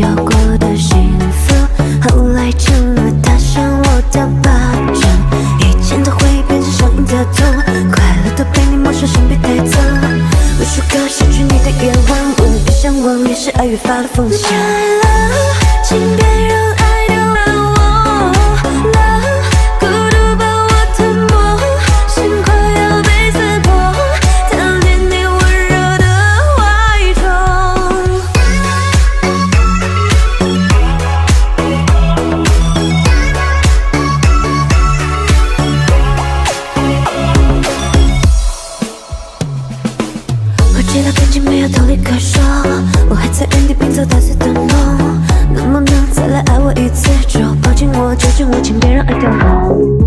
要过的幸福，后来成了他想我的霸占，以前的回忆变成上瘾的痛，快乐都被你陌生神秘带走。无数个失去你的夜晚，我越想忘，越是爱越发了疯。下了，请别让爱丢了我，那孤独把我吞没，心快要被撕破，贪恋你温热的怀中。我知道感情没有道理可说，我还在原地拼凑打碎的梦，能不能再来爱我一次？就抱紧我，求求我，请别让爱丢了。